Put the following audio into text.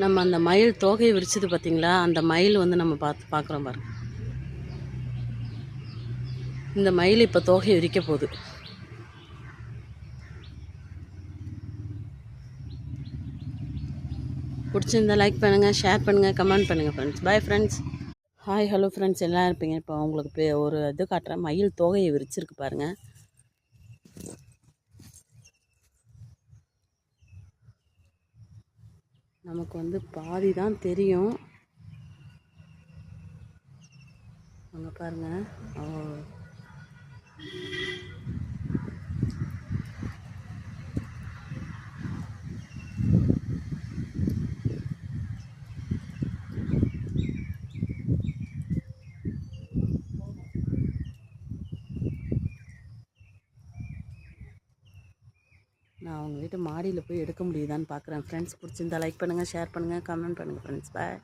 நம்ம அந்த மயில் தோகையை விரிச்சது பார்த்திங்களா, அந்த மயில் வந்து நம்ம பார்க்குறோம் பாருங்க. இந்த மயில் இப்போ தோகையை விரிக்க போகுது. பிடிச்சிருந்தா லைக் பண்ணுங்கள், ஷேர் பண்ணுங்கள், கமெண்ட் பண்ணுங்கள் friends. Bye friends. Hi hello friends, எல்லாம் இருப்பீங்க. இப்போ உங்களுக்கு ஒரு இது காட்டுறேன். மயில் தோகையை விரிச்சிருக்கு பாருங்கள். நமக்கு வந்து பாதி தான் தெரியும். அங்கே பாருங்கள். நான் அவங்க வீட்டு மாடியில் போய் எடுக்க முடியுதான்னு பார்க்குறேன் ஃப்ரெண்ட்ஸ். பிடிச்சிருந்தா லைக் பண்ணுங்கள், ஷேர் பண்ணுங்கள், கமெண்ட் பண்ணுங்கள் ஃப்ரெண்ட்ஸ். பாய்.